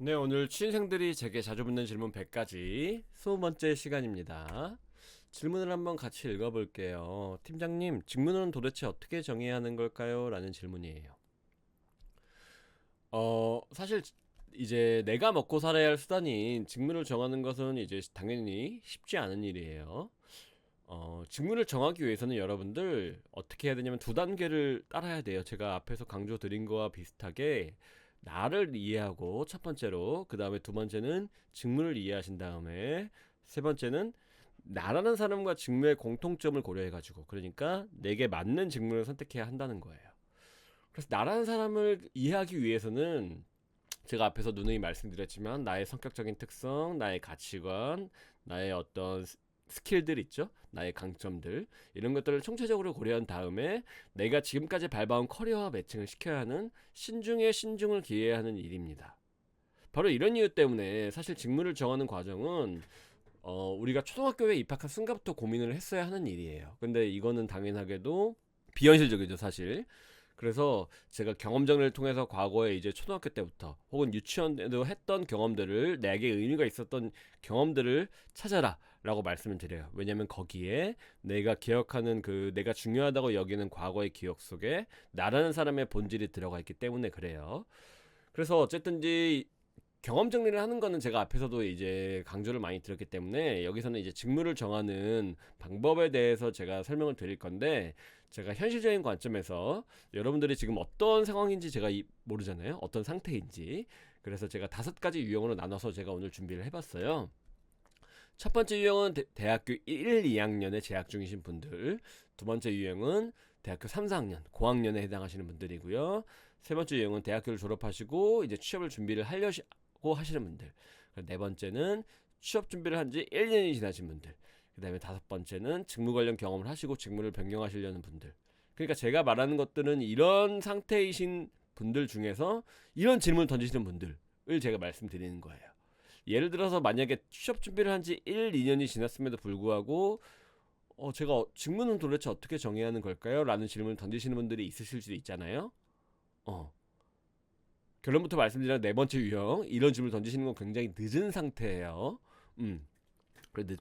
네, 오늘 취준생들이 제게 자주 묻는 질문 100가지 20번째 시간입니다. 질문을 한번 같이 읽어볼게요. 팀장님, 직무는 도대체 어떻게 정해야 하는 걸까요? 라는 질문이에요. 사실 이제 내가 먹고 살아야 할 수단인 직무를 정하는 것은 이제 당연히 쉽지 않은 일이에요. 직무를 정하기 위해서는 여러분들 어떻게 해야 되냐면 두 단계를 따라야 돼요. 제가 앞에서 강조 드린 거와 비슷하게 나를 이해하고 첫 번째로, 그 다음에 두 번째는 직무를 이해하신 다음에 세 번째는 나라는 사람과 직무의 공통점을 고려해가지고, 그러니까 내게 맞는 직무를 선택해야 한다는 거예요. 그래서 나라는 사람을 이해하기 위해서는 제가 앞에서 누누이 말씀드렸지만 나의 성격적인 특성, 나의 가치관, 나의 어떤 스킬들 있죠? 나의 강점들, 이런 것들을 총체적으로 고려한 다음에 내가 지금까지 밟아온 커리어와 매칭을 시켜야 하는 신중에 신중을 기해야 하는 일입니다. 바로 이런 이유 때문에 사실 직무를 정하는 과정은 우리가 초등학교에 입학한 순간부터 고민을 했어야 하는 일이에요. 근데 이거는 당연하게도 비현실적이죠, 사실. 그래서 제가 경험 정리를 통해서 과거에 이제 초등학교 때부터 혹은 유치원 때도 했던 경험들을, 내게 의미가 있었던 경험들을 찾아라 라고 말씀을 드려요. 왜냐면 거기에 내가 기억하는, 그 내가 중요하다고 여기는 과거의 기억 속에 나라는 사람의 본질이 들어가 있기 때문에 그래요. 그래서 어쨌든지 경험 정리를 하는 거는 제가 앞에서도 이제 강조를 많이 드렸기 때문에 여기서는 이제 직무를 정하는 방법에 대해서 제가 설명을 드릴 건데, 제가 현실적인 관점에서 여러분들이 지금 어떤 상황인지 제가 모르잖아요. 어떤 상태인지. 그래서 제가 5가지 유형으로 나눠서 제가 오늘 준비를 해봤어요. 첫 번째 유형은 대학교 1, 2학년에 재학 중이신 분들, 두 번째 유형은 대학교 3, 4학년, 고학년에 해당하시는 분들이고요. 세 번째 유형은 대학교를 졸업하시고 이제 취업을 준비를 하려고 하시는 분들. 네 번째는 취업 준비를 한 지 1년이 지나신 분들. 그 다음에 다섯 번째는 직무 관련 경험을 하시고 직무를 변경하시려는 분들. 그러니까 제가 말하는 것들은 이런 상태이신 분들 중에서 이런 질문을 던지시는 분들을 제가 말씀드리는 거예요. 예를 들어서 만약에 취업 준비를 한 지 1, 2년이 지났음에도 불구하고 제가 직무는 도대체 어떻게 정해야 하는 걸까요? 라는 질문을 던지시는 분들이 있으실 수도 있잖아요. 어, 결론부터 말씀드리면 네 번째 유형, 이런 질문을 던지시는 건 굉장히 늦은 상태예요.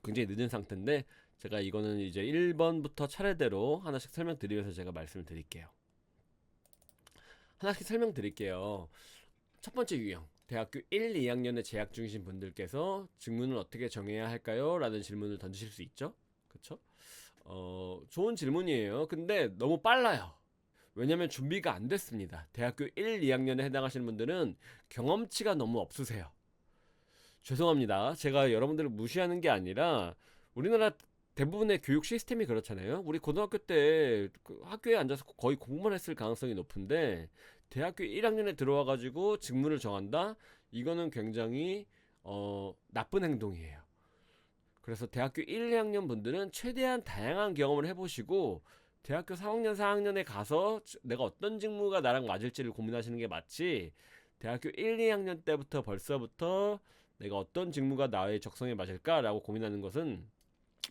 굉장히 늦은 상태인데 제가 이거는 이제 1번부터 차례대로 하나씩 설명드리면서 제가 말씀을 드릴게요. 하나씩 설명드릴게요. 첫 번째 유형, 대학교 1, 2학년에 재학 중이신 분들께서 직무는 어떻게 정해야 할까요? 라는 질문을 던지실 수 있죠. 그쵸? 좋은 질문이에요. 근데 너무 빨라요. 왜냐면 준비가 안 됐습니다. 대학교 1, 2학년에 해당하시는 분들은 경험치가 너무 없으세요. 죄송합니다. 제가 여러분들을 무시하는 게 아니라 우리나라 대부분의 교육 시스템이 그렇잖아요. 우리 고등학교 때 학교에 앉아서 거의 공부만 했을 가능성이 높은데 대학교 1학년에 들어와 가지고 직무를 정한다? 이거는 굉장히 나쁜 행동이에요. 그래서 대학교 1, 2학년 분들은 최대한 다양한 경험을 해보시고 대학교 3학년, 4학년에 가서 내가 어떤 직무가 나랑 맞을지를 고민하시는 게 맞지, 대학교 1, 2학년 때부터 벌써부터 내가 어떤 직무가 나의 적성에 맞을까라고 고민하는 것은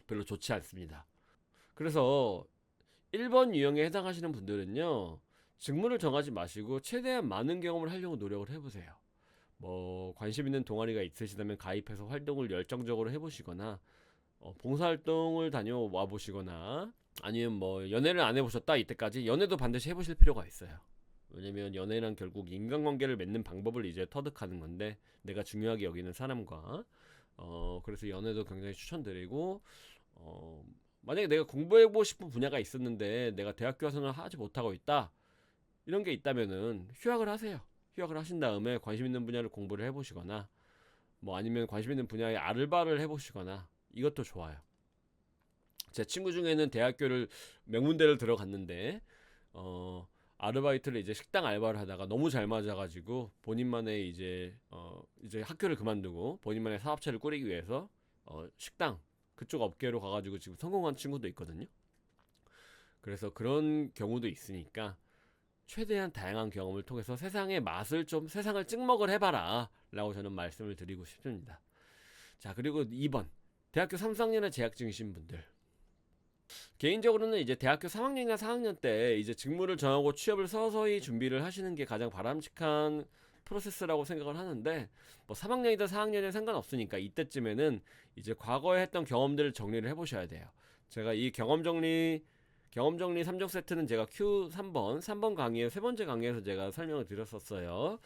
별로 좋지 않습니다. 그래서 1번 유형에 해당하시는 분들은요, 직무를 정하지 마시고 최대한 많은 경험을 하려고 노력을 해보세요. 뭐 관심 있는 동아리가 있으시다면 가입해서 활동을 열정적으로 해보시거나, 봉사활동을 다녀와 보시거나, 아니면 뭐 연애를 안 해보셨다 이때까지 연애도 반드시 해보실 필요가 있어요. 왜냐면 연애란 결국 인간관계를 맺는 방법을 이제 터득하는 건데, 내가 중요하게 여기는 사람과, 그래서 연애도 굉장히 추천드리고, 어 만약에 내가 공부해보고 싶은 분야가 있었는데 내가 대학교 와서는 하지 못하고 있다, 이런 게 있다면은 휴학을 하세요. 휴학을 하신 다음에 관심 있는 분야를 공부를 해보시거나, 뭐 아니면 관심 있는 분야의 아르바를 해보시거나, 이것도 좋아요. 제 친구 중에는 대학교를 명문대를 들어갔는데 아르바이트를 이제 식당 알바를 하다가 너무 잘 맞아가지고 본인만의 이제 학교를 그만두고 본인만의 사업체를 꾸리기 위해서 식당 그쪽 업계로 가가지고 지금 성공한 친구도 있거든요. 그래서 그런 경우도 있으니까 최대한 다양한 경험을 통해서 세상의 맛을 좀, 세상을 찍먹을 해봐라 라고 저는 말씀을 드리고 싶습니다. 자, 그리고 2번, 대학교 3, 4학년에 재학 중이신 분들, 개인적으로는 이제 대학교 3학년이나 4학년 때 이제 직무를 정하고 취업을 서서히 준비를 하시는 게 가장 바람직한 프로세스라고 생각을 하는데, 뭐 3학년이든 4학년이든 상관없으니까 이때쯤에는 이제 과거에 했던 경험들을 정리를 해보셔야 돼요. 제가 이 경험 정리 3종 세트는 제가 Q3번 강의의 세 번째 강의에서 제가 설명을 드렸었어요.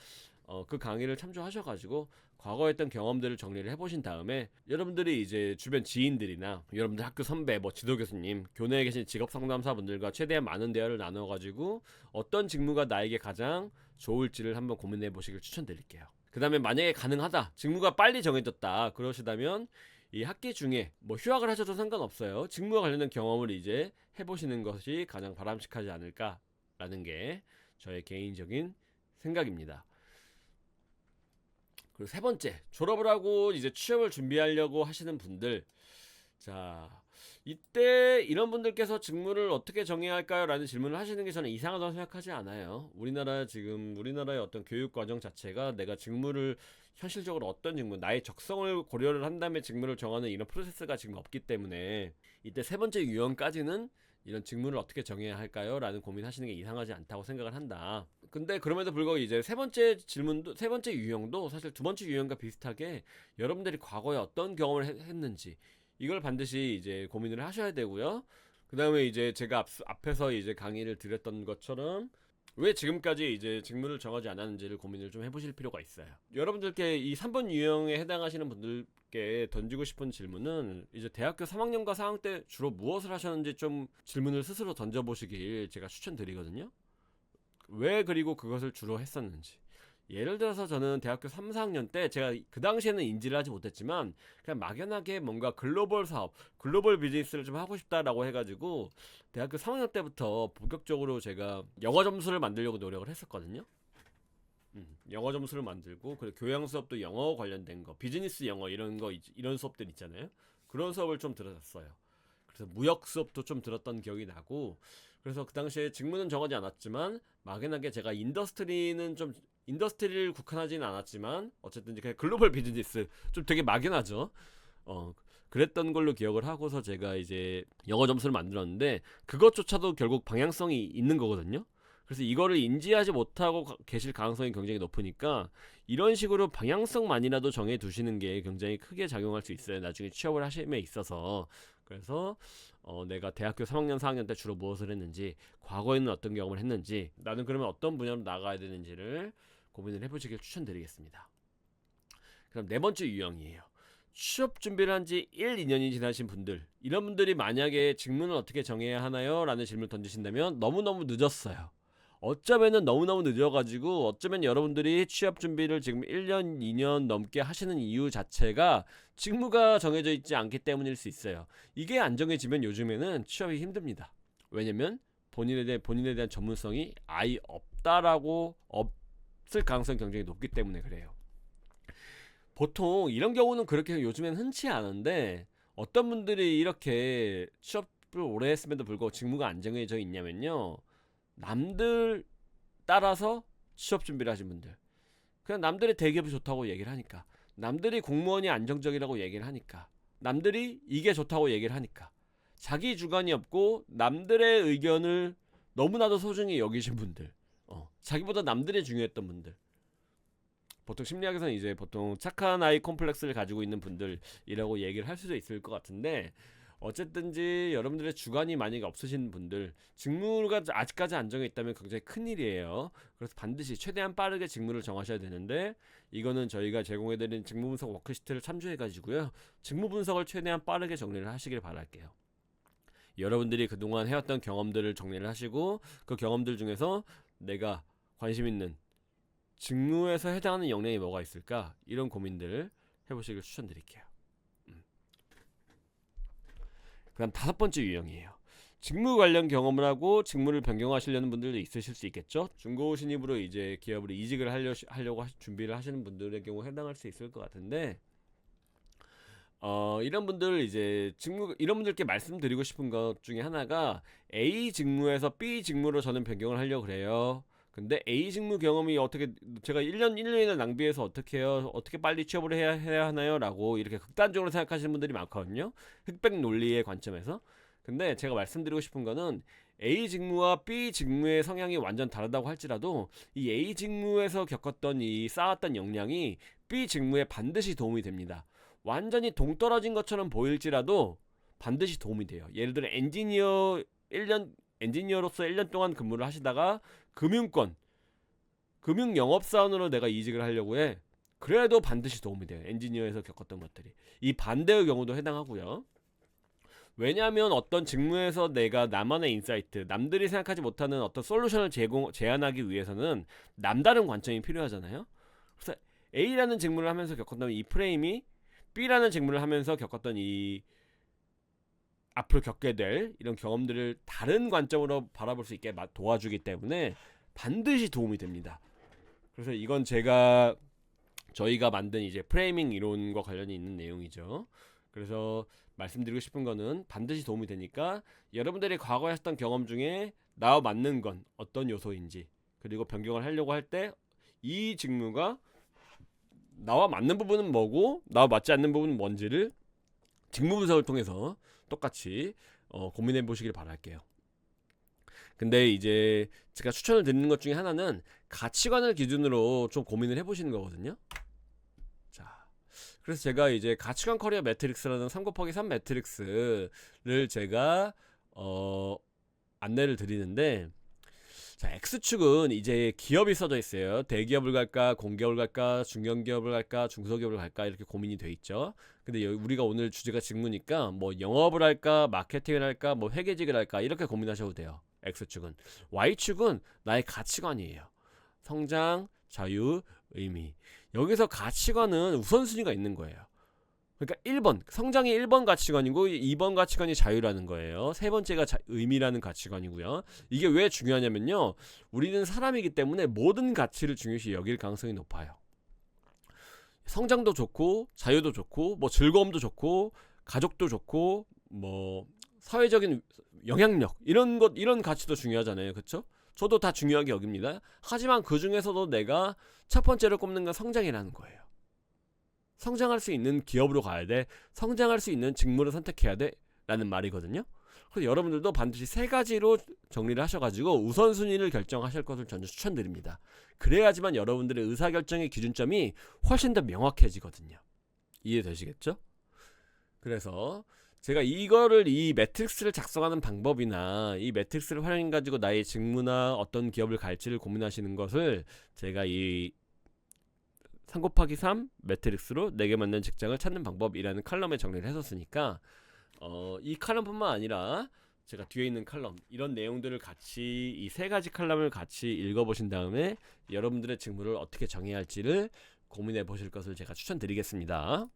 그 강의를 참조하셔가지고 과거에 했던 경험들을 정리를 해보신 다음에, 여러분들이 이제 주변 지인들이나 여러분들 학교 선배, 뭐 지도교수님, 교내에 계신 직업상담사분들과 최대한 많은 대화를 나눠가지고 어떤 직무가 나에게 가장 좋을지를 한번 고민해 보시길 추천드릴게요. 그 다음에 만약에 가능하다, 직무가 빨리 정해졌다 그러시다면 이 학기 중에 뭐 휴학을 하셔도 상관없어요. 직무와 관련된 경험을 이제 해보시는 것이 가장 바람직하지 않을까라는 게 저의 개인적인 생각입니다. 그리고 세 번째, 졸업을 하고 이제 취업을 준비하려고 하시는 분들, 자, 이때 이런 분들께서 직무를 어떻게 정해야 할까요? 라는 질문을 하시는 게 저는 이상하다고 생각하지 않아요. 우리나라의 어떤 교육 과정 자체가 내가 직무를 현실적으로 어떤 직무, 나의 적성을 고려를 한 다음에 직무를 정하는 이런 프로세스가 지금 없기 때문에, 이때 세 번째 유형까지는 이런 직무를 어떻게 정해야 할까요? 라는 고민하시는 게 이상하지 않다고 생각을 한다. 근데 그럼에도 불구하고 이제 세 번째 유형도 사실 두 번째 유형과 비슷하게 여러분들이 과거에 어떤 경험을 했는지 이걸 반드시 이제 고민을 하셔야 되고요. 그 다음에 이제 제가 앞에서 이제 강의를 드렸던 것처럼 왜 지금까지 이제 직무를 정하지 않았는지를 고민을 좀 해보실 필요가 있어요. 여러분들께 이 3번 유형에 해당하시는 분들께 던지고 싶은 질문은, 이제 대학교 3학년과 4학년 때 주로 무엇을 하셨는지 좀 질문을 스스로 던져보시길 제가 추천드리거든요. 왜 그리고 그것을 주로 했었는지. 예를 들어서 저는 대학교 3, 4학년 때 제가 그 당시에는 인지를 하지 못했지만 그냥 막연하게 뭔가 글로벌 사업, 글로벌 비즈니스를 좀 하고 싶다라고 해가지고 대학교 3학년 때부터 본격적으로 제가 영어 점수를 만들려고 노력을 했었거든요. 영어 점수를 만들고, 그리고 교양 수업도 영어 관련된 거, 비즈니스 영어 이런 수업들 있잖아요. 그런 수업을 좀 들었어요. 그래서 무역 수업도 좀 들었던 기억이 나고, 그래서 그 당시에 직무는 정하지 않았지만 막연하게 제가 인더스트리를 국한하지는 않았지만 어쨌든 그냥 글로벌 비즈니스, 좀 되게 막연하죠. 그랬던 걸로 기억을 하고서 제가 이제 영어 점수를 만들었는데, 그것조차도 결국 방향성이 있는 거거든요. 그래서 이거를 인지하지 못하고 계실 가능성이 굉장히 높으니까 이런 식으로 방향성만이라도 정해 두시는 게 굉장히 크게 작용할 수 있어요, 나중에 취업을 하심에 있어서. 그래서 내가 대학교 3학년 4학년 때 주로 무엇을 했는지, 과거에는 어떤 경험을 했는지, 나는 그러면 어떤 분야로 나가야 되는지를 고민을 해보시길 추천드리겠습니다. 그럼 네 번째 유형이에요. 취업 준비를 한 지 1, 2년이 지나신 분들, 이런 분들이 만약에 직무는 어떻게 정해야 하나요? 라는 질문을 던지신다면 너무너무 늦었어요. 어쩌면은 너무너무 늦어가지고, 어쩌면 여러분들이 취업 준비를 지금 1년, 2년 넘게 하시는 이유 자체가 직무가 정해져 있지 않기 때문일 수 있어요. 이게 안 정해지면 요즘에는 취업이 힘듭니다. 왜냐면 본인에 대한 전문성이 아예 없을 가능성이 굉장히 높기 때문에 그래요. 보통 이런 경우는 그렇게 요즘엔 흔치 않은데, 어떤 분들이 이렇게 취업을 오래 했음에도 불구하고 직무가 안 정해져 있냐면요, 남들 따라서 취업 준비를 하신 분들, 그냥 남들이 대기업이 좋다고 얘기를 하니까, 남들이 공무원이 안정적이라고 얘기를 하니까, 남들이 이게 좋다고 얘기를 하니까, 자기 주관이 없고 남들의 의견을 너무나도 소중히 여기신 분들, 자기보다 남들이 중요했던 분들, 보통 심리학에서는 이제 보통 착한 아이 콤플렉스를 가지고 있는 분들이라고 얘기를 할 수도 있을 것 같은데, 어쨌든지 여러분들의 주관이 만약에 없으신 분들, 직무가 아직까지 안 정해 있다면 굉장히 큰일이에요. 그래서 반드시 최대한 빠르게 직무를 정하셔야 되는데, 이거는 저희가 제공해드린 직무 분석 워크시트를 참조해가지고요, 직무 분석을 최대한 빠르게 정리를 하시길 바랄게요. 여러분들이 그동안 해왔던 경험들을 정리를 하시고, 그 경험들 중에서 내가 관심 있는 직무에서 해당하는 역량이 뭐가 있을까, 이런 고민들을 해보시길 추천드릴게요. 그 다음 다섯 번째 유형이에요. 직무 관련 경험을 하고 직무를 변경하시려는 분들도 있으실 수 있겠죠. 중고 신입으로 이제 기업으로 이직을 하려고 준비를 하시는 분들의 경우 해당할 수 있을 것 같은데, 이런 분들께 말씀드리고 싶은 것 중에 하나가, A 직무에서 B 직무로 저는 변경을 하려고 그래요. 근데 A 직무 경험이 어떻게, 제가 1년을 낭비해서 어떻게 해요? 어떻게 빨리 취업을 해야 하나요? 라고 이렇게 극단적으로 생각하시는 분들이 많거든요. 흑백 논리의 관점에서. 근데 제가 말씀드리고 싶은 거는, A 직무와 B 직무의 성향이 완전 다르다고 할지라도 이 A 직무에서 겪었던 이 쌓았던 역량이 B 직무에 반드시 도움이 됩니다. 완전히 동떨어진 것처럼 보일지라도 반드시 도움이 돼요. 예를 들어 엔지니어로서 1년 동안 근무를 하시다가 금융 영업사원으로 내가 이직을 하려고 해. 그래도 반드시 도움이 돼요. 엔지니어에서 겪었던 것들이. 이 반대의 경우도 해당하고요. 왜냐하면 어떤 직무에서 내가 나만의 인사이트, 남들이 생각하지 못하는 어떤 솔루션을 제안하기 위해서는 남다른 관점이 필요하잖아요. 그래서 A라는 직무를 하면서 겪었던 이 프레임이 B라는 직무를 하면서 겪었던 이 앞으로 겪게 될 이런 경험들을 다른 관점으로 바라볼 수 있게 도와주기 때문에 반드시 도움이 됩니다. 그래서 이건 저희가 만든 이제 프레이밍 이론과 관련이 있는 내용이죠. 그래서 말씀드리고 싶은 거는 반드시 도움이 되니까 여러분들이 과거에 하셨던 경험 중에 나와 맞는 건 어떤 요소인지, 그리고 변경을 하려고 할 때 이 직무가 나와 맞는 부분은 뭐고 나와 맞지 않는 부분은 뭔지를 직무 분석을 통해서 똑같이 고민해 보시길 바랄게요. 근데 이제 제가 추천을 드리는 것 중에 하나는 가치관을 기준으로 좀 고민을 해보시는 거거든요. 자, 그래서 제가 이제 가치관 커리어 매트릭스라는 3곱하기3 매트릭스를 제가 안내를 드리는데, 자, X축은 이제 기업이 써져 있어요. 대기업을 갈까, 공기업을 갈까, 중견기업을 갈까, 중소기업을 갈까, 이렇게 고민이 돼 있죠. 근데 우리가 오늘 주제가 직무니까 뭐 영업을 할까, 마케팅을 할까, 뭐 회계직을 할까, 이렇게 고민하셔도 돼요. X축은. Y축은 나의 가치관이에요. 성장, 자유, 의미. 여기서 가치관은 우선순위가 있는 거예요. 그러니까 1번 성장이 1번 가치관이고 2번 가치관이 자유라는 거예요. 세 번째가 의미라는 가치관이고요. 이게 왜 중요하냐면요, 우리는 사람이기 때문에 모든 가치를 중요시 여길 가능성이 높아요. 성장도 좋고 자유도 좋고 뭐 즐거움도 좋고 가족도 좋고 뭐 사회적인 영향력, 이런 가치도 중요하잖아요. 그렇죠? 저도 다 중요하게 여깁니다. 하지만 그 중에서도 내가 첫 번째로 꼽는 건 성장이라는 거예요. 성장할 수 있는 기업으로 가야 돼. 성장할 수 있는 직무를 선택해야 돼. 라는 말이거든요. 그래서 여러분들도 반드시 세 가지로 정리를 하셔가지고 우선순위를 결정하실 것을 저는 추천드립니다. 그래야지만 여러분들의 의사결정의 기준점이 훨씬 더 명확해지거든요. 이해되시겠죠? 그래서 제가 이 매트릭스를 작성하는 방법이나 이 매트릭스를 활용해가지고 나의 직무나 어떤 기업을 갈지를 고민하시는 것을 제가 이 3곱하기3 매트릭스로 내게 맞는 직장을 찾는 방법이라는 칼럼에 정리를 했었으니까 이 칼럼뿐만 아니라 제가 뒤에 있는 칼럼, 이런 내용들을 같이, 이 세 가지 칼럼을 같이 읽어보신 다음에 여러분들의 직무를 어떻게 정해야 할지를 고민해 보실 것을 제가 추천드리겠습니다.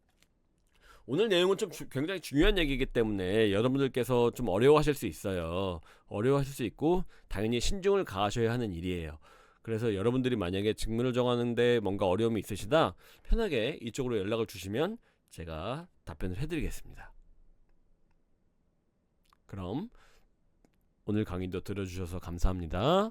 오늘 내용은 좀 굉장히 중요한 얘기이기 때문에 여러분들께서 좀 어려워하실 수 있어요. 어려워하실 수 있고 당연히 신중을 가하셔야 하는 일이에요. 그래서 여러분들이 만약에 직무를 정하는데 뭔가 어려움이 있으시다, 편하게 이쪽으로 연락을 주시면 제가 답변을 해드리겠습니다. 그럼 오늘 강의도 들어주셔서 감사합니다.